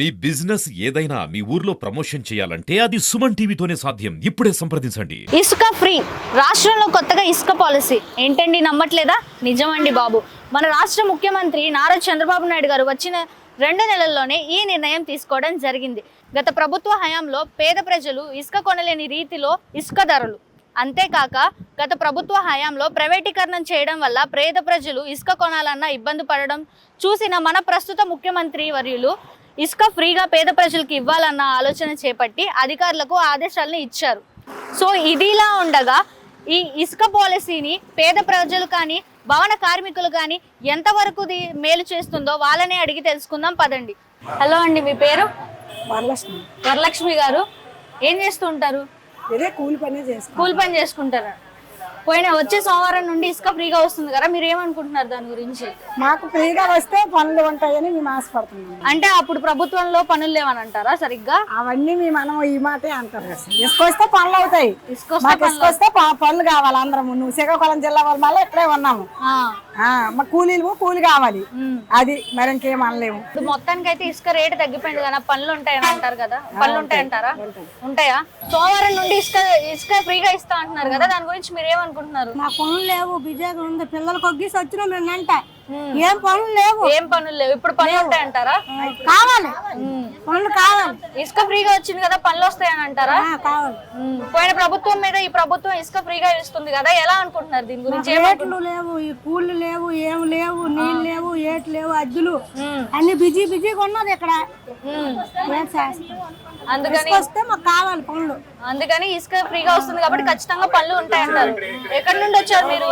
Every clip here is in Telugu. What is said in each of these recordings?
మీ బిజినెస్ ఏదైనా మీ ఊర్లో ప్రమోషన్ చేయాలంటే అది సుమన్ టీవీతోనే సాధ్యం. ఇప్పుడే సంప్రదించండి. ఇసుక ఫ్రీ రాష్ట్రంలో కొత్తగా ఇసుక పాలసీ ఏంటండి, నమ్మట్లేదా? నిజమండి బాబు. మన రాష్ట్ర ముఖ్యమంత్రి నారా చంద్రబాబు నాయుడు గారు వచ్చిన 2 నెలల్లోనే ఈ నిర్ణయం తీసుకోవడం జరిగింది. గత ప్రభుత్వ హయాంలో పేద ప్రజలు ఇసుక కొనలేని రీతిలో ఇసుక ధరలు, అంతేకాక గత ప్రభుత్వ హయాంలో ప్రైవేటీకరణం చేయడం వల్ల పేద ప్రజలు ఇసుక కొనాలన్న ఇబ్బంది పడడం చూసిన మన ప్రస్తుత ముఖ్యమంత్రి వర్యులు ఇసుక ఫ్రీగా పేద ప్రజలకు ఇవ్వాలన్న ఆలోచన చేపట్టి అధికారులకు ఆదేశాలను ఇచ్చారు. సో ఇదిలా ఉండగా ఈ ఇసుక పాలసీని పేద ప్రజలు కానీ భవన కార్మికులు కానీ ఎంతవరకు మేలు చేస్తుందో వాళ్ళనే అడిగి తెలుసుకుందాం పదండి. హలో అండి, మీ పేరు? వరలక్ష్మి. వరలక్ష్మి గారు ఏం చేస్తూ ఉంటారు? కూలి పని చేసుకుంటారా? వచ్చే సోమవారం నుండి ఇసుక ఫ్రీగా వస్తుంది కదా, మీరు ఏమనుకుంటున్నారు దాని గురించి? మాకు ఫ్రీగా వస్తే పనులు ఉంటాయని మేము ఆశపడుతున్నాం. అంటే అప్పుడు ప్రభుత్వంలో పనులు లేవని అంటారా? సరిగ్గా అవన్నీ మనం ఈ మాటే అంటారు. ఇసుక వస్తే పనులు అవుతాయి. ఇసుక వస్తే పనులు కావాలి. అందరం నువ్వు శ్రీకాకుళం జిల్లా వాళ్ళ మళ్ళీ ఇక్కడే ఉన్నాము. మా కూలీ కావాలి. అది మరి ఇంకేం అనలేము. మొత్తానికి అయితే ఇసుక రేటు తగ్గిపోయింది కదా, పనులు ఉంటాయని అంటారు కదా, పనులు ఉంటాయంటారా? ఉంటాయా? సోమవారం నుండి ఇసుక ఫ్రీగా ఇస్తా అంటున్నారు కదా, దాని గురించి మీరు ఏమనుకుంటున్నారు? మా పనులు లేవు, బిజీగా ఉంది. పిల్లలకు ఒగ్గేసి వచ్చినా మేము అంట ఏం పనులు లేవు. ఇప్పుడు పనులు ఉంటాయంటారా? కావాలి, పనులు కావాలి. ఇసుక ఫ్రీగా వచ్చింది కదా, పనులు వస్తాయని అంటారా? కావాలి. పోయిన ప్రభుత్వం మీద ఈ ప్రభుత్వం ఇసుక ఫ్రీగా ఇస్తుంది కదా, ఎలా అనుకుంటున్నారు దీని గురించి? ఏట్లు లేవు, ఈ కూళ్ళు లేవు, ఏం లేవు, నీళ్ళు లేవు, ఏట్లు లేవు, అద్దులు అన్ని బిజీగా ఉన్నది ఇక్కడ. అందుకని వస్తే మాకు కావాలి పనులు. అందుకని ఇసుక ఫ్రీగా వస్తుంది కాబట్టి ఖచ్చితంగా పనులు ఉంటాయంటారు. ఎక్కడి నుండి వచ్చారు మీరు?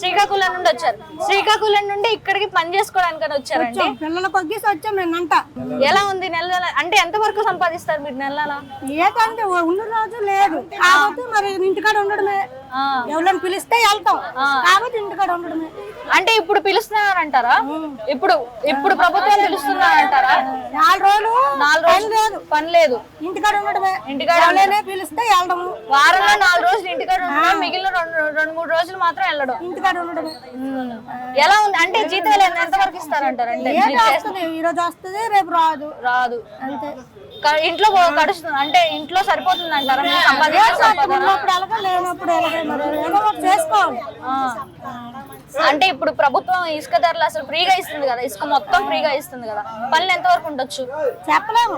శ్రీకాకుళం నుండి వచ్చారు. శ్రీకాకుళం నుండి ఇక్కడికి పని చేసుకోవడానికి వచ్చారండి. పిల్లలకు ఒగ్గేసి వచ్చాం మేమంట. ఎలా ఉంది నెల? అంటే ఎంత వరకు సంపాదిస్తారు మీరు నెల? ఏదంటే ఉన్న రోజు లేదు కాబట్టి మరి ఇంటికాడ ఉండడమే. ఎవరైనా పిలిస్తే వెళ్తాం కాబట్టి ఇంటికాడ ఉండడమే. అంటే ఇప్పుడు పిలుస్తున్నారంటారా? ఇప్పుడు ప్రభుత్వం పిలుస్తున్నారంటారా? 4 రోజులు పని లేదు, ఇంటికాడ ఉండడమే. ఇంటికాడ పిలిస్తే వెళ్ళడము. వారంలో 4 రోజులు ఇంటికాడ ఉండడం, మిగిలిన 2-3 రోజులు మాత్రం వెళ్ళడం. ఇంటికాడ ఉండడమే. ఎలా ఉంది? అంటే జీతాలు ఎంత వరకు ఇస్తారంటారు? అంటే ఈ రోజు వస్తుంది, రేపు రాదు అంతే. ఇంట్లో గడుస్తుంది అంటే ఇంట్లో సరిపోతుంది అంటారా? చేసుకోవాలి. అంటే ఇప్పుడు ప్రభుత్వం ఇసుక ధరలు అసలు ఫ్రీగా ఇస్తుంది కదా, ఇసుక మొత్తం ఫ్రీగా ఇస్తుంది కదా, పనులు ఎంత వరకు ఉండొచ్చు చెప్పలేము.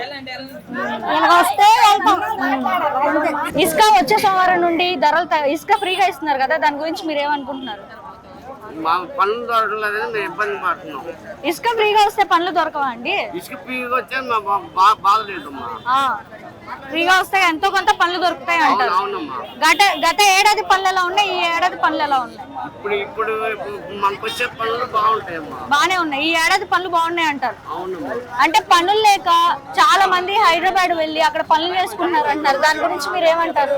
ఇసుక వచ్చే సోమవారం నుండి ధరలు ఇసుక ఫ్రీగా ఇస్తున్నారు కదా, దాని గురించి మీరు ఏమనుకుంటున్నారు? పనులు దొరకలేదని మేము ఇబ్బంది పడుతున్నాం. ఇసుక ఫ్రీగా వస్తే పనులు దొరకవా అండి? ఇసుక ఫ్రీగా వచ్చే బాధలేదు. ఫ్రీగా వస్తే ఎంతో కొంత పనులు దొరుకుతాయి అంటారు. గత ఏడాది పనులు ఎలా ఉన్నాయి, ఈ ఏడాది పనులు ఎలా ఉన్నాయి? ఇప్పుడు మనకు వచ్చే పనులు బాగుంటాయమ్మా. బానే ఉన్నాయి, ఈ ఏడాది పనులు బాగున్నాయి అంటారు. అంటే పనులు లేక చాలా మంది హైదరాబాద్ వెళ్ళి అక్కడ పనులు చేసుకుంటున్నారు అంటారు, దాని గురించి మీరు ఏమంటారు?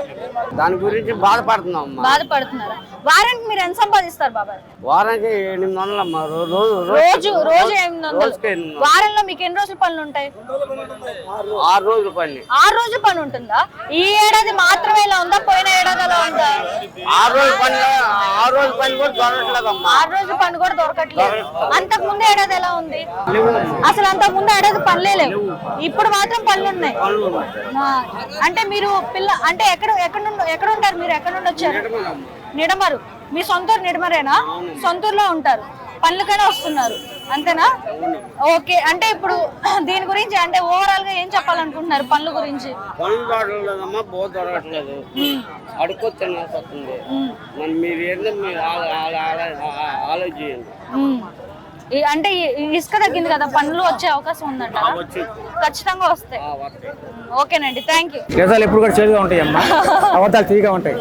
దాని గురించి బాధపడుతున్నాం. బాధపడుతున్నారు. వారానికి మీరు ఎంత సంపాదిస్తారు బాబాయ్? వారానికి 800 అమ్మా. రోజు 800. వారంలో మీకు ఎన్ని రోజులు పనులు ఉంటాయి? 6 రోజులు పని. 6 రోజులు పని ఉంటుందా? ఈ ఏడాది మాత్రమే ఇలా ఉందా, పోయిన ఏడాది అలా ఉందా? 6 రోజులు పని కూడా దొరకట్లేదమ్మా. 6 రోజులు పని కూడా దొరకట్లేదు. అంతకు ముందు ఏడాది ఎలా ఉంది? అసలు అంతకు ముందు ఏడాది పనులే లేవు, ఇప్పుడు మాత్రం పనులు ఉన్నాయి. అంటే మీరు అంటే ఎక్కడ ఉంటారు మీరు? ఎక్కడ నుండి వచ్చారు? నిడమరు. మీ సొంతూరు నిడమరేనా? సొంతూరులో ఉంటారు, పనులకైనా వస్తున్నారు అంతేనా? ఓకే. అంటే ఇప్పుడు దీని గురించి అంటే ఓవరాల్ గా ఏం చెప్పాలనుకుంటున్నారు పనుల గురించి? పనులు దొరకలేదమ్మా, దొరకట్లేదు, అడుక్కొచ్చింది. మరి మీరు ఏంటో మీరు ఆలోచించండి. అంటే ఇసుక తగ్గింది కదా, పనులు వచ్చే అవకాశం ఉందంట? ఖచ్చితంగా వస్తాయి. ఓకేనండి, థ్యాంక్ యూ. కేసాలు ఎప్పుడు కూడా చేదుగా ఉంటాయి అమ్మా, అబద్ధాలు తీగా ఉంటాయి.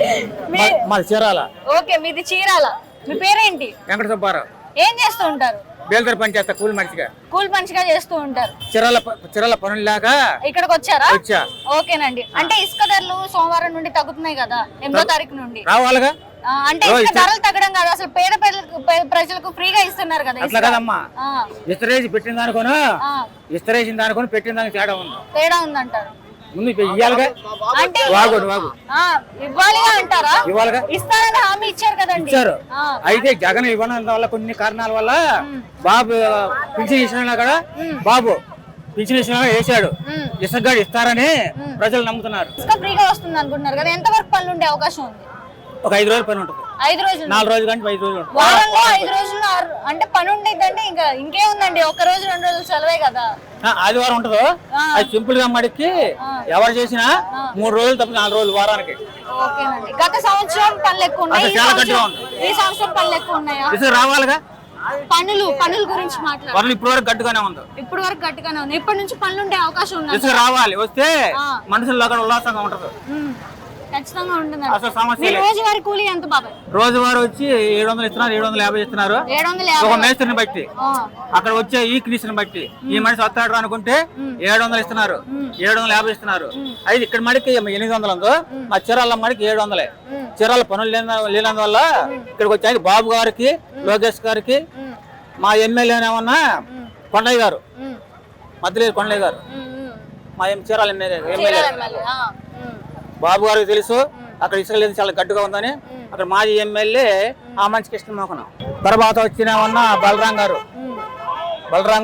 మాది చీరాల. ఓకే, మీది చీరాల. మీ పేరేంటి? వెంకట సుబ్బారావు. ఏం చేస్తూ ఉంటారు? బేల్దారి పని చేస్తా, కూలి మనిషిగా చేస్తూ ఉంటారు. చీరాల పనులు లేక ఇక్కడికి వచ్చారా? ఓకేనండి. అంటే ఇసుక ధరలు సోమవారం నుండి తగ్గుతున్నాయి కదా, 8వ తారీఖు నుండి రావాలిగా. అంటే ఇసుక ధరలు తగ్గడం కాదు, అసలు పేద ప్రజలకు ఫ్రీగా ఇస్తున్నారు కదా. అట్లా కదమ్మా, ఇస్తరేసి పెట్టిన దానికోను ఇస్తరేసిన దానికోను పెట్టిన దానికి తేడా ఉందంటారు. ముందు ఇవ్వాలిగా. అంటే ఇవ్వాలిగా అంటారా? ఇస్తారని హామీ ఇచ్చారు కదండి. ఇచ్చారు. అయితే జగన్ ఇవ్వడం వల్ల కొన్ని కారణాల వల్ల బాబు పింఛన్ ఇచ్చినా కూడా బాబు పింఛన్ వేసాడు, ఇసుక ఇస్తారని ప్రజలు నమ్ముతున్నారు. ఇసుక ఫ్రీగా వస్తుంది అనుకుంటున్నారు కదా, ఎంత వరకు పనులు ఉండే అవకాశం ఉంది? ఒక 5 రోజులు పని ఉంటుంది, 5 రోజులు, 4 రోజులు కానీ 5 రోజులు ఉంటుంది. వారంలో 5 రోజులు అంటే పని ఉండేది అంటే ఇంకా ఇంకేముందండి, ఒక రోజు 2 రోజులు సెలవే కదా. ఆదివారం ఉంటుందో అది సింపుల్ గా మడికి ఎవరు చేసినా 3 రోజులు తప్ప 4 రోజులు వారానికి. ఓకేనండి. గత సంవత్సరం పనులు ఎక్కువ ఉన్నాయి, ఈ సంవత్సరం పనులు ఎక్కువ ఉన్నాయా? ఇసుక రావాలిగా. పనుల గురించి మాట్లాడాలి. ఇప్పుడు వరకు గట్టుగానే ఉంది, ఇప్పుడు వరకు గట్టిగానే ఉంది. ఇప్పటి నుంచి పనులు ఉండే అవకాశం ఉంది. ఇసుక రావాలి, వస్తే మనుషుల్లో కూడా ఉల్లాసంగా ఉంటది. ఖచ్చితంగా ఉంటుంది. అసలు సమస్య లేదు. రోజువారీ కూలీ ఎంత బాబాయ్? రోజువారీ వచ్చి 700 ఇస్తున్నారు, 750 ఇస్తున్నారు. 750 ఒక మేస్త్రిని బట్టి, అక్కడ వచ్చే ఈ క్లీస్ని బట్టి. ఈ మనిషి వస్తాడు అనుకుంటే 700 ఇస్తున్నారు, 750 ఇస్తున్నారు. అయితే ఇక్కడ మడికి 800 ఉందో, మా చీరాల మడికి 700. చీరాల పనులు లేనందువల్ల ఇక్కడికి వచ్చి బాబు గారికి, లోకేష్ గారికి, మా ఎమ్మెల్యేనేమన్నా కొండయ్య గారు, మధ్యలేరు కొండయ్య గారు, మా చీరాల ఎమ్మెల్యే బాబు గారికి తెలుసు అక్కడ ఇసుక లేదు, చాలా గట్టుగా ఉందని. అక్కడ మాజీ ఎమ్మెల్యే ఆమంచి కృష్ణమోహన్. తర్వాత వచ్చినామన్నా బలరాం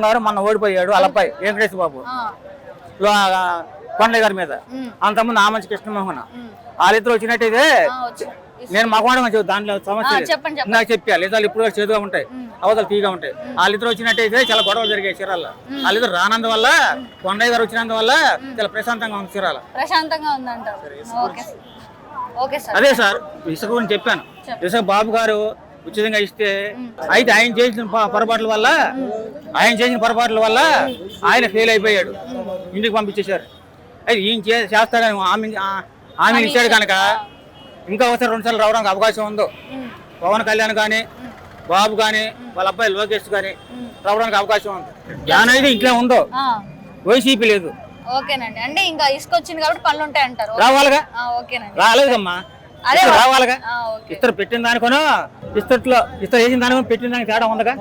గారు మొన్న ఓడిపోయాడు, అలబ్బాయి వెంకటేశ్వర బాబు కొండయ్య గారి మీద. అంతకుముందు ఆమంచి కృష్ణమోహన్. వాళ్ళిద్దరు వచ్చినట్టయితే నేను మగవాడు దాంట్లో సమస్య నాకు చెప్పాలి, లేదా ఇప్పుడు చేదుగా ఉంటాయి, అవతలు తీగా ఉంటాయి. వాళ్ళిద్దరు వచ్చినట్టయితే చాలా గొడవలు జరిగాయి చీరాల. వాళ్ళిద్దరు రానందువల్ల, కొండయ్య గారు వచ్చినందువల్ల చాలా ప్రశాంతంగా ఉంది చీరాల. ప్రశాంతంగా ఉందంటారు. అదే సార్ ఇసుక గురించి చెప్పాను. ఇసుక బాబు గారు ఉచితంగా ఇస్తే, అయితే ఆయన చేసిన పొరపాట్ల వల్ల ఆయన ఫెయిల్ అయిపోయాడు, ఇంటికి పంపించేశారు. అయితే ఈయన చేస్తాడని ఆమె ఇచ్చాడు కనుక ఇంకా ఒకసారి 2 సార్లు రావడానికి అవకాశం ఉందో. పవన్ కళ్యాణ్ కానీ, బాబు కానీ, వాళ్ళ అబ్బాయి లోకేష్ కానీ రావడానికి అవకాశం ఉంది. జ్ఞానం అయితే ఇంట్లో ఉందో, వైసీపీ లేదు. ఓకేనండి. అంటే ఇంకా ఇసుక వచ్చింది కాబట్టి పనులు ఉంటాయి అంటారు. రావాలిగా. ఓకేనండి. రాలేదమ్మా, రావాలిగా. ఇస్తారు పెట్టిన దానికోనో ఇస్తట్లో ఇస్తారు వేసిన దానికో పెట్టిన దానికి తేడా ఉందగా.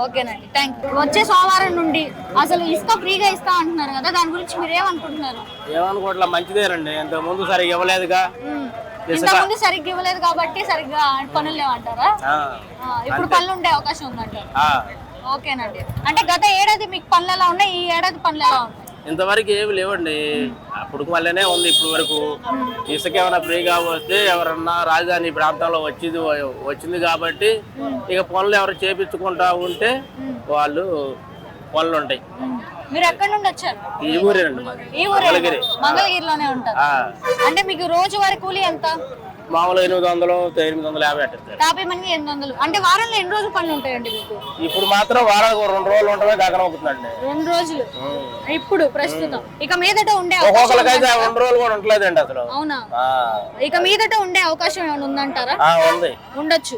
ఓకేనండి, థ్యాంక్ యూ. వచ్చే సోమవారం నుండి అసలు ఇసుక ఫ్రీగా ఇస్తా అంటున్నారు కదా, దాని గురించి మీరు ఏమనుకుంటున్నారు? ఏమనుకోవట్లా, మంచిదేనండి. ఇంత ముందు సరిగ్గా ఇవ్వలేదుగా, ఇంతకుముందు సరిగ్గా ఇవ్వలేదు కాబట్టి సరిగ్గా పనులు లేవంటారా? ఇప్పుడు పనులు ఉండే అవకాశం ఉందంటారు. ఓకేనండి. అంటే గత ఏడాది మీకు పనులు ఎలా ఉన్నాయి, ఈ ఏడాది పనులు ఎలా ఉన్నాయి? ఇంతవరకు ఏమి లేవండి, అప్పుడు వల్లనే ఉంది. ఇప్పుడు వరకు ఇసుక ఏమైనా ఫ్రీగా వస్తే ఎవరన్నా రాజధాని ప్రాంతంలో వచ్చింది కాబట్టి ఇక పనులు ఎవరు చేపించుకుంటా ఉంటే వాళ్ళు పనులు ఉంటాయి. మీరు ఎక్కడి నుండి వచ్చారు? ఈ ఊరేనండి, ఈ ఊరే, మంగళగిరిలోనే ఉంటారు. అంటే మీకు రోజువారీ కూలీ ఎంత? మామూలు 800, 850 అట్టారు. 50 మంది 800. అంటే వారంలో ఎన్ని రోజులు పనులు ఉంటాయండి మీకు? ఇప్పుడు మాత్రం వారానికి 2 రోజులు ఉండమే గగనం అవుతుందండి. 2 రోజులు ఇప్పుడు ప్రస్తుతం. ఇక మీదట ఉండే ఒక్కొక్కరికైతే 2 రోజులు కూడా ఉండలేదండి అసలు. అవునా? ఇక మీదట ఉండే అవకాశం ఏమైనా ఉందంటారా? ఉంది, ఉండొచ్చు.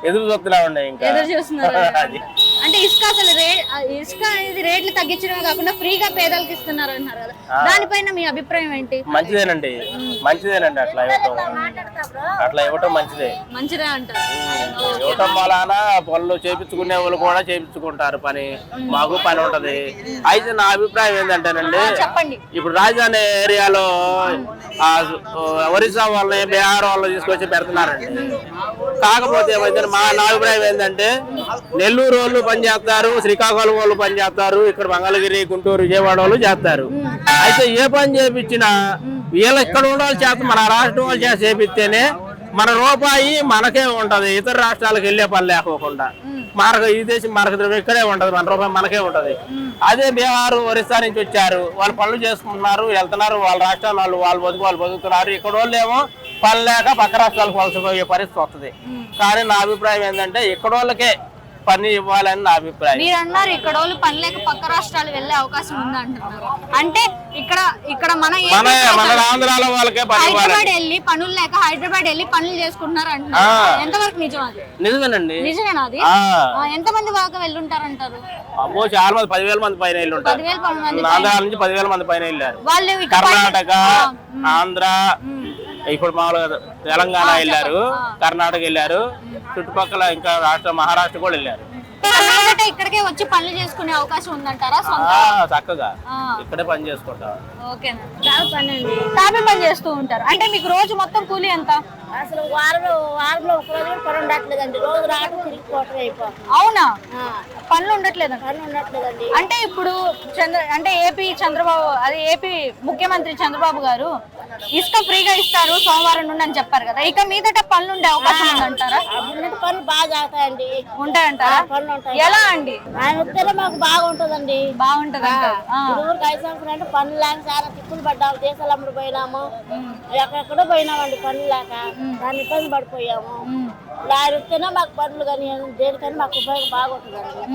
ఎదురు చూస్తున్నా ఉండే, ఇంకా ఎదురు చూస్తున్నారు. అంటే ఇసుక అసలు ఇసుక అనేది రేట్లు తగ్గించడమే కాకుండా ఫ్రీగా పేదలకు ఇస్తున్నారు అంటున్నారు కదా, దానిపైన మీ అభిప్రాయం ఏంటి? మంచిదేనండి, మంచిదేనండి. అట్లా ఇవ్వటం మంచిదే అంటారు. ఇవ్వటం వలన పనులు చేపించుకునే వాళ్ళు కూడా చేపించుకుంటారు, పని మాకు పని ఉంటది. అయితే నా అభిప్రాయం ఏంటంటేనండి, చెప్పండి. ఇప్పుడు రాజధాని ఏరియాలో ఒరిస్సా వాళ్ళని, బీహార్ వాళ్ళని తీసుకొచ్చి పెడుతున్నారండి. కాకపోతే నా అభిప్రాయం ఏంటంటే, నెల్లూరు వాళ్ళు పని చేస్తారు, శ్రీకాకుళం వాళ్ళు పని చేస్తారు, ఇక్కడ మంగళగిరి, గుంటూరు, విజయవాడ వాళ్ళు చేస్తారు. అయితే ఏ పని చేపించినా వీళ్ళు ఇక్కడ ఉండాలి చేత, మన రాష్ట్రం వాళ్ళు చేసి చేపిస్తేనే మన రూపాయి మనకే ఉంటది, ఇతర రాష్ట్రాలకు వెళ్ళే పని లేకోకుండా. మనకు ఈ దేశం మనకు ఇక్కడే ఉంటది, మన రూపాయి మనకే ఉంటది. అదే బీహార్, ఒరిస్సా నుంచి వచ్చారు, వాళ్ళు పనులు చేసుకుంటున్నారు, వెళ్తున్నారు, వాళ్ళ రాష్ట్రాలు వాళ్ళు బతుకుతున్నారు. ఇక్కడ వాళ్ళు ఏమో పని లేక పక్క రాష్ట్రాలకు వలసపోయే పరిస్థితి వస్తుంది. కానీ నా అభిప్రాయం ఏంటంటే, ఇక్కడ వాళ్ళకే పని ఇవ్వాలని నా అభిప్రాయం. మీరు అన్నారు ఇక్కడ వాళ్ళు పని లేక పక్క రాష్ట్రాలు వెళ్ళే అవకాశం ఉంది అంటున్నారు. అంటే ఇక్కడ మన ఆంధ్రాలో వాళ్ళకే హైదరాబాద్ వెళ్ళి పనులు లేక హైదరాబాద్ వెళ్ళి పనులు చేసుకుంటున్నారు అంటున్నారు. ఎంతవరకు నిజం అది? నిజమేనండి. నిజమేనా అది? ఎంత మంది బాగా వెళ్ళుంటారంటారు? అమ్మో, చాలా మంది, 10,000 మంది పైన వెళ్ళుంటారు. ఆంధ్ర నుంచి 10,000 మంది పైన వెళ్ళారు. కర్ణాటక, ఆంధ్ర, ఇప్పుడు మామూలుగా తెలంగాణ వెళ్ళారు, కర్ణాటక వెళ్ళారు, చుట్టుపక్కల ఇంకా మహారాష్ట్ర కూడా వెళ్ళారు. ఇక్కడికే వచ్చి పనులు చేసుకునే అవకాశం ఉందంటారా? చక్కగా ఇక్కడే పని చేసుకుంటారు. తాపీ పని చేస్తూ ఉంటారు. అంటే మీకు రోజు మొత్తం కూలీ ఎంత? అసలు వారంలో ఒక రోజు పని ఉండట్లేదండి. రోజు రావడం తిరిగిపోవటం అయిపోతుంది. అవునా? పనులు ఉండట్లేదు. పని ఉండట్లేదండి. అంటే ఇప్పుడు ఏపీ ముఖ్యమంత్రి చంద్రబాబు గారు ఇసుక ఫ్రీగా ఇస్తారు సోమవారం నుండి అని చెప్పారు కదా, ఇక మీదట పనులు ఉండే అవకాశం ఉందంటారా? అప్పుడు పనులు బాగా జరుగుతాయండి. ఉంటాయంటారా? పనులు ఉంటాయి. ఎలా అండి? ఆయన వస్తేనే మాకు బాగుంటదండి. బాగుంటది. ఊరికి 5 సంవత్సరాలు అంటే పనులు లేక చాలా తిప్పులు పడ్డాము. దేశాలు అమ్ముడు పోయినాము, ఎక్కడెక్కడో పోయినామండి పనులు లేక. దాన్ని ఇబ్బంది పడిపోయాము. ఆయన వస్తేనే మాకు పనులు కానీ దేనికని మాకు ఉపయోగం బాగుంటుందండి.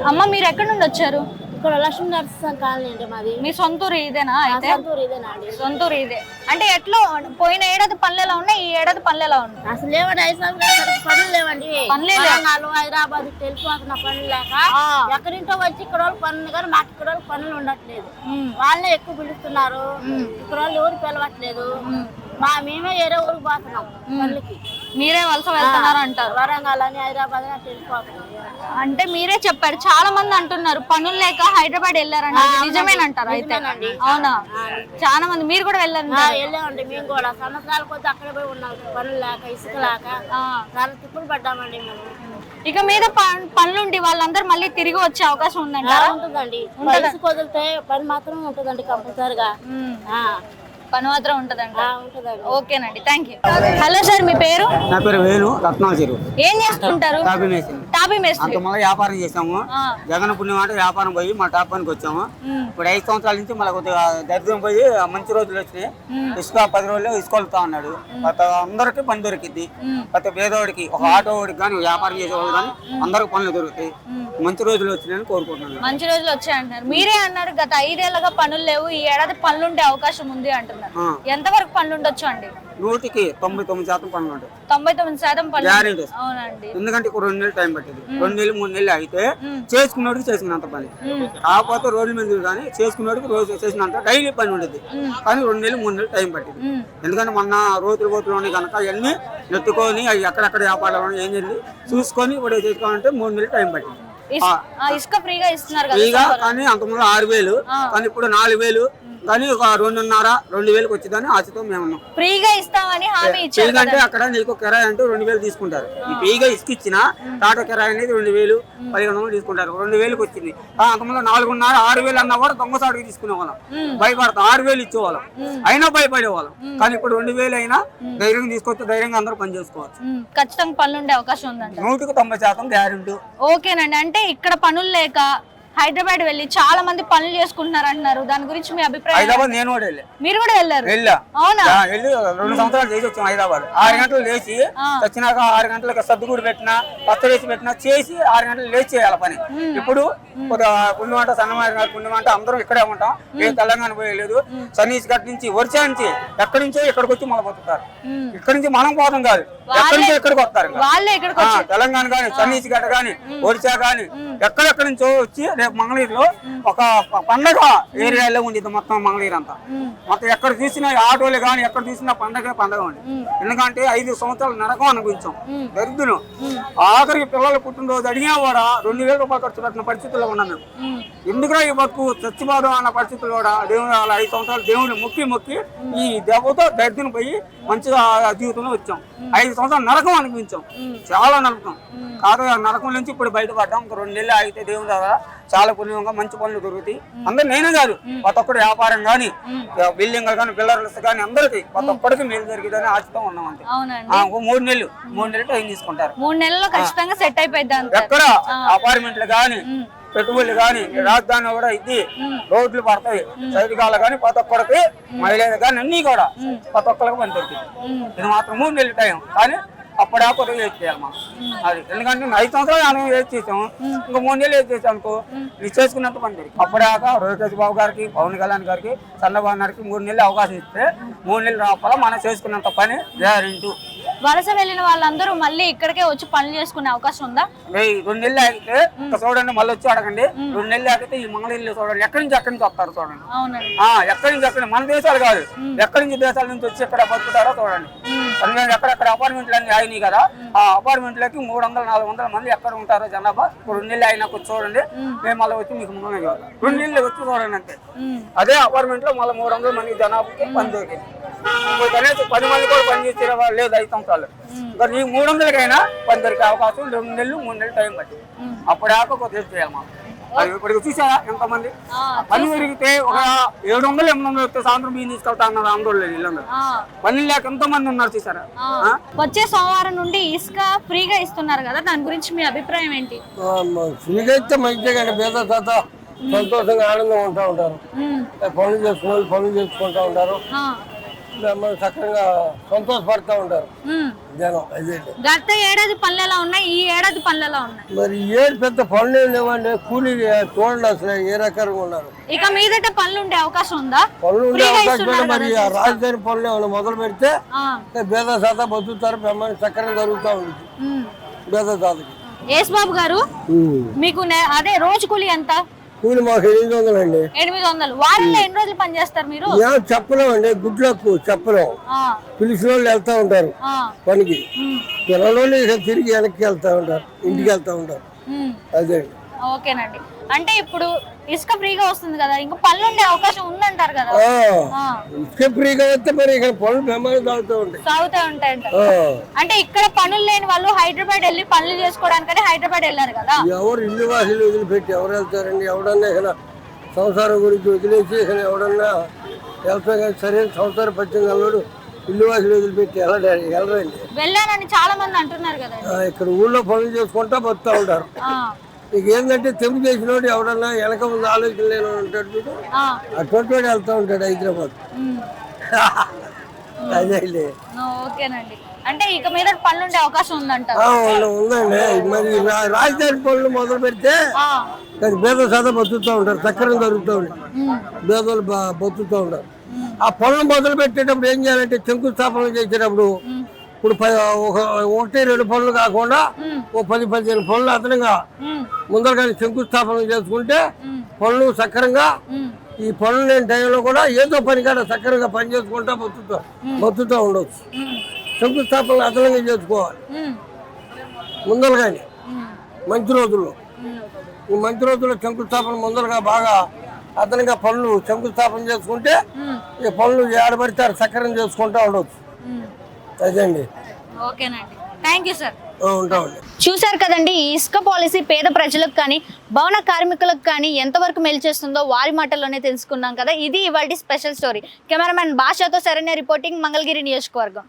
అమ్మ మీరు ఎక్కడి నుండి వచ్చారు? ఇక్కడ లక్ష్మీ నరసింహ కాలనీ అండి మాది. మీ సొంతూరు ఇదేనా? అయితే సొంతూరు ఇదేనా అండి? సొంతూరు ఇదే. అంటే ఎట్లా పోయిన ఏడాది పనులు ఎలా ఉన్నాయి, ఈ ఏడాది పనులు ఎలా ఉన్నాయి? అసలు లేవండి. 5 సంవత్సరాలు పనులు లేవండి. తెలంగాణ హైదరాబాద్ వెళ్ళిపోతున్న పనులు లేక ఎక్కడింటో వచ్చి ఇక్కడ వాళ్ళు పనులు కానీ మాకు ఇక్కడ వాళ్ళు పనులు ఉండట్లేదు. వాళ్ళే ఎక్కువ పిలుస్తున్నారు. ఇక్కడ వాళ్ళు ఊరు పిలవట్లేదు. మేమే వేరే ఊరికి పోతున్నాం పనులకి. మీరే వలస వెళ్తున్నారు అంటారు. వరంగల్ అని హైదరాబాద్ అని వెళ్ళిపోతున్నాం. అంటే మీరే చెప్పారు, చాలా మంది అంటున్నారు పనులు లేక హైదరాబాద్ వెళ్ళారంట. నిజమేనంటారు అయితే? అవునా? చాలా మంది. మీరు కూడా వెళ్ళారు? వెళ్ళామండి. మేము కూడా సంవత్సరాల కొద్ది అక్కడే పోయి ఉన్నాం. పనులు లేక ఇసుక లేక చాలా తిప్పులు పడ్డామండి మేము. ఇక మీద పనులుండి వాళ్ళందరూ మళ్ళీ తిరిగి వచ్చే అవకాశం ఉందంటారా? ఉంటుందండి. ఇసుక వదిలితే పని మాత్రం ఉంటుందండి కంపల్సరిగా. పని మాత్రం ఉంటదండి. ఉంటుందండి. ఓకేనండి, థ్యాంక్ యూ. హలో సార్, మీ పేరు? నా పేరు వేణు, రత్నాల చెరువు. ఏం చేస్తుంటారు? టాపీ మేస్త్రి. అంత మళ్ళీ వ్యాపారం చేసాము. జగన్ పుణ్యం అంటే వ్యాపారం పోయి మా టాప్ పనికి వచ్చాము. ఇప్పుడు 5 సంవత్సరాల నుంచి మళ్ళీ కొద్దిగా దరిద్రం పోయి మంచి రోజులు వచ్చినాయి. ఇసుక 10 రోజుల్లో ఇసుకొలుతా అన్నాడు. అందరికి పని దొరికింది. ప్రతి పేదవాడికి, ఒక ఆటో వాడికి కానీ, వ్యాపారం చేసేవాళ్ళు కానీ అందరికి పనులు దొరుకుతాయి. మంచి రోజులు వచ్చినాయని కోరుకుంటున్నాను. మంచి రోజులు వచ్చాయి అంటున్నారు. మీరే అన్నారు గత 5 ఏళ్ళగా పనులు లేవు, ఈ ఏడాది పనులుండే అవకాశం ఉంది అంటున్నారు. ఎంత వరకు పనులు ఉండొచ్చు అండి? 100కి 99% పనులు ఉంటాయి. 99% పనులు. అవునండి. ఎందుకంటే 2 నెలలు టైం పట్టింది. 2 నెలలు 3 నెలలు అయితే చేసుకున్నోడికి చేసుకున్నంత పని. కాకపోతే రోడ్ల మీద కానీ చేసుకున్నోడికి రోజు చేసినంత డైలీ పని ఉండేది. కానీ 2 నెలలు 3 నెలలు టైం పట్టింది. ఎందుకంటే మొన్న రోజులు ఉన్నాయి కనుక అవన్నీ నెట్టుకొని అవి ఎక్కడెక్కడ వ్యాపారాలు ఏం చేయాలి చూసుకొని ఇప్పుడు చేసుకోవాలంటే 3 నెలలు టైం పట్టింది. ఇసుక ఫ్రీగా ఇస్తున్నారు కదా? ఫ్రీగా కానీ అంతకుముందు 6,000 కానీ ఇప్పుడు 4,000 కానీ ఒక 2,500 2,000కి వచ్చిందని ఆశతో మేము ఉన్నాం. ఫ్రీగా ఇస్తామని హామీ ఇచ్చారు. అంటే అక్కడ నీకు కిరాయి అంటే 2,000 తీసుకుంటారు. ఈ ఫ్రీగా ఇసుకిచ్చిన టాటా కిరాయి అనేది 2,000 1,500 తీసుకుంటారు. 2,000కి వచ్చింది. అంతకుముందు 4,500 6,000 అన్నా కూడా దొంగసాటుకి తీసుకునే వాళ్ళం. భయపడతాం. 6,000 ఇచ్చేవాళ్ళం అయినా భయపడేవాళ్ళం. కానీ ఇప్పుడు 2,000 అయినా ధైర్యంగా తీసుకొచ్చి ధైర్యంగా అందరూ పని చేసుకోవచ్చు. ఖచ్చితంగా పనులు ఉండే అవకాశం ఉందండి. 100కి 90% గ్యారెంటీ. ఓకేనండి. అంటే ఇక్కడ పనులు లేక హైదరాబాద్ వెళ్ళి చాలా మంది పనులు చేసుకుంటున్నారు అంటున్నారు. దాని గురించి మీ అభిప్రాయం? హైదరాబాద్ నేను కూడా వెళ్ళా. మీరు కూడా వెళ్ళారు? అవునా? వెళ్ళి 2 సంవత్సరాలు చేసి వచ్చాం. హైదరాబాద్ 6 గంటలు లేచి వచ్చినాక 6 గంటలకు సర్దుగూడు పెట్టినా పచ్చడి వేసి పెట్టినా చేసి 6 గంటలు లేచి చేయాలి పని. ఇప్పుడు పుణ్యమంట సన్నమారి పుణ్యమంట అందరం ఇక్కడే ఉంటాం. ఏ తెలంగాణ పోయలేదు. సన్నీస్ గట్ నుంచి ఒరిసా నుంచి ఎక్కడి నుంచో ఇక్కడికి వచ్చి మళ్ళీ బతుకుతారు. ఇక్కడ నుంచి మనం పోతాం కాదు, ఎక్కడి నుంచో ఇక్కడికి వస్తారు. తెలంగాణ గాని సన్నీస్ గట్ట గాని ఒరిసా గాని ఎక్కడెక్కడి నుంచో వచ్చి మంగళగిరిలో ఒక పండగ ఏరియాలో ఉండేది. మొత్తం మంగళగిరి అంతా మొత్తం ఎక్కడ చూసినా ఆటోలు కానీ ఎక్కడ చూసినా పండగ ఉంది. ఎందుకంటే 5 సంవత్సరాలు నరకం అనుభవించాం. దరిద్రం. ఆఖరికి పిల్లలు పుట్టినరోజు అడిగినా కూడా 2,000 రూపాయలు ఖర్చు పెట్టిన పరిస్థితుల్లో ఉన్నాం మేము. ఎందుకురా ఈ బతుకు చచ్చిపోదాం అన్న పరిస్థితుల్లో కూడా దేవుడు 5 సంవత్సరాలు దేవుడిని మొక్కి ఈ దెబ్బతో దరిద్రం పోయి మంచిగా జీవితంలో వచ్చాం. 5 సంవత్సరాలు నరకం అనిపించాం. చాలా నరకం కాదు. నరకం నుంచి ఇప్పుడు బయటపడ్డాం. 2 నెలలు ఆగితే దేవుని ద్వారా చాలా పుణ్యంగా మంచి పనులు దొరుకుతాయి. అందరు నేనే కాదు, ప్రతి ఒక్కటి వ్యాపారం కానీ బిల్డింగ్ కానీ బిల్డర్స్ కానీ అందరికి ప్రతి ఒక్కరికి మేలు జరిగిందని ఆశతో ఉన్నాం. అంతే. 3 నెలలు టైం తీసుకుంటారు. 3 నెలల్లో ఖచ్చితంగా సెట్ అయిపోయింది. ఎక్కడ అపార్ట్మెంట్లు కానీ పెట్టుబడులు కానీ రాజధాని కూడా ఇది రోడ్లు పడతాయి. సైనికాలు కానీ ప్రతి ఒక్కరికి మహిళలు కానీ అన్ని కూడా ప్రతి ఒక్కరికి పని దొరుకుతుంది. ఇది మాత్రం 3 నెలల టైం. కానీ అప్పుడే వేస్ట్ చేయాలి మనం. అది ఎందుకంటే 5 సంవత్సరాలు వేస్ట్ చేసాము. ఇంకా 3 నెలలు వేస్ట్ చేసాం అనుకో ఇది చేసుకున్నట్టు పని దొరికి. అప్పుడాక రోహిత్ బాబు గారికి పవన్ కళ్యాణ్ గారికి చంద్రబాబు గారికి 3 నెలలు అవకాశం ఇస్తే 3 నెలలు రావాల మనం చేసుకున్నంత పని గ్యారెంటీ. వలస వెళ్ళిన వాళ్ళందరూ మళ్ళీ ఇక్కడికే వచ్చి పనులు చేసుకునే అవకాశం ఉందా? 2 నెలలు ఆగితే చూడండి, మళ్ళీ వచ్చి అడగండి. 2 నెలలు ఆగితే ఈ మంగళగిరిలో చూడండి ఎక్కడి నుంచి వస్తారు చూడండి. ఎక్కడి నుంచి మన దేశాలు కాదు, ఎక్కడి నుంచి దేశాల నుంచి వచ్చి ఎక్కడ బతుకుతారో చూడండి. ఎక్కడెక్కడ అపార్ట్మెంట్లు అన్ని అయినాయి కదా, ఆ అపార్ట్మెంట్లకి 300-400 మంది ఎక్కడ ఉంటారో జనాభా. 2 నెలలు అయినా చూడండి. మేము మళ్ళీ వచ్చి మీకు ముందుగా చూడాలి. 2 నెలలు వచ్చి చూడండి అంతే. అదే అపార్ట్మెంట్ లో మళ్ళీ 300 మంది జనాభాకి పని దొరికింది. ఇప్పుడు కనీసం 10 మంది కూడా పని చేసే వాళ్ళు లేదు 5 సంవత్సరాలు. ఇంకా ఈ 300కైనా పని దొరికే అవకాశం 2 నెలలు 3 నెలలు టైం పట్టింది. అప్పుడాక ఒక టెస్ట్ చేయాలి మాకు. ఇప్పుడు చూసారా ఎంతమంది పని పెరిగితే ఒక 700 800 వస్తే సాయంత్రం బియ్యం తీసుకెళ్తా అన్నారు ఆందోళన వీళ్ళందరూ. పని లేక ఎంతో మంది ఉన్నారు చూసారా. వచ్చే సోమవారం నుండి ఇసుక ఫ్రీగా ఇస్తున్నారు కదా, దాని గురించి మీ అభిప్రాయం ఏంటి? ఫ్రీగా ఇస్తే మంచిగా పేద తాత సంతోషంగా ఆనందంగా ఉంటా ఉంటారు. పనులు చేసుకుంటా ఉంటారు. చక్కగా సంతోషపడతా ఉంటారు జనం. అదే గత ఏడాది పనులు ఎలా ఉన్నాయి, ఈ ఏడాది పనులు ఎలా ఉన్నాయి? మరి ఏడు పెద్ద పనులు లేవండి. కూలీ చూడండి అసలు ఏ రకంగా ఉన్నారు. ఇక మీదట పనులు ఉండే అవకాశం ఉందా? పనులు ఉండే అవకాశం మరి రాజధాని పనులు ఏమైనా మొదలు పెడితే పేద శాత బతుకుతారు. బ్రహ్మాండ చక్కగా జరుగుతూ ఉంటుంది పేద శాతకి. యేసు బాబు గారు, మీకు అదే రోజు కూలి ఎంత? కూలి మాకు 800 అండి. 800. వారంలో ఎన్ని రోజులు పని చేస్తారు మీరు? చెప్పలేం అండి, గుడ్లకు చెప్పలేం. పిలిచిన వాళ్ళు వెళ్తా ఉంటారు పనికి, పిల్లలు తిరిగి వెనక్కి వెళ్తా ఉంటారు, ఇంటికి వెళ్తా ఉంటారు. అదే. ఓకేనండి. అంటే ఇప్పుడు ఇసుక ఫ్రీగా వస్తుంది కదా, ఇంకా పనులు ఉండే అవకాశం ఉందంటారు కదా? ఇసుక ఫ్రీగా వస్తే మరి ఇక్కడ పనులు బ్రహ్మాండం సాగుతూ ఉంటాయి. అంటే ఇక్కడ పనులు లేని వాళ్ళు హైదరాబాద్ వెళ్ళి పనులు చేసుకోవడానికని హైదరాబాద్ వెళ్ళారు కదా. ఎవరు ఇల్లు వాసులు వదిలిపెట్టి ఎవరు వెళ్తారండి? ఎవడన్నా ఇక్కడ సంసారం గురించి వదిలేసి ఇక్కడ ఎవడన్నా వెళ్తా కానీ సరైన సంసారం పచ్చింది అల్లుడు ఇల్లు వాసులు వదిలిపెట్టి వెళ్ళరండి. వెళ్ళానని చాలా మంది అంటున్నారు కదా. ఇక్కడ ఊళ్ళో పనులు చేసుకుంటా బతుకుతా ఉంటారు. నీకు ఏంటంటే తెంపు చేసిన వాడు ఎవడన్నా వెనక ముందు ఆలోచన లేని ఉంటాడు చూడు, అటువంటి వాడు వెళ్తా ఉంటాడు హైదరాబాద్. అదే. ఓకేనండి. అంటే ఇక మీద పనులు ఉండే అవకాశం ఉందంట? ఉందండి. మరి రాజధాని పనులు మొదలు పెడితే పేద శాతం బతుకుతూ ఉంటారు, చక్కరం జరుగుతూ ఉంటారు, పేదలు బతుకుతూ ఉంటారు. ఆ పనులు మొదలు పెట్టేటప్పుడు ఏం చేయాలంటే శంకుస్థాపన చేసేటప్పుడు ఇప్పుడు 1-2 పనులు కాకుండా 10-15 పనులు అదనంగా ముందర కానీ శంకుస్థాపన చేసుకుంటే పనులు సక్రంగా ఈ పనులు లేని టైంలో కూడా ఏదో పని కాడ సక్రంగా పని చేసుకుంటా బతుకుతూ ఉండవచ్చు. శంకుస్థాపన అదనంగా చేసుకోవాలి ముందర కానీ మంచి రోజుల్లో. ఈ మంచి రోజుల్లో శంకుస్థాపన ముందరగా బాగా అదనంగా పనులు శంకుస్థాపన చేసుకుంటే ఈ పనులు ఏడబడితే సక్రం చేసుకుంటా ఉండవచ్చు. అదండి. ఓకేనండి, థ్యాంక్ యూ సార్. ఉంటామండి. చూశారు కదండి, ఈ ఇసుక పాలసీ పేద ప్రజలకు కానీ భవన కార్మికులకు కానీ ఎంతవరకు మేలు చేస్తుందో వారి మాటల్లోనే తెలుసుకున్నాం కదా. ఇది ఇవాల్టి స్పెషల్ స్టోరీ. కెమెరామెన్ భాషతో శరణ్య రిపోర్టింగ్, మంగళగిరి నియోజకవర్గం.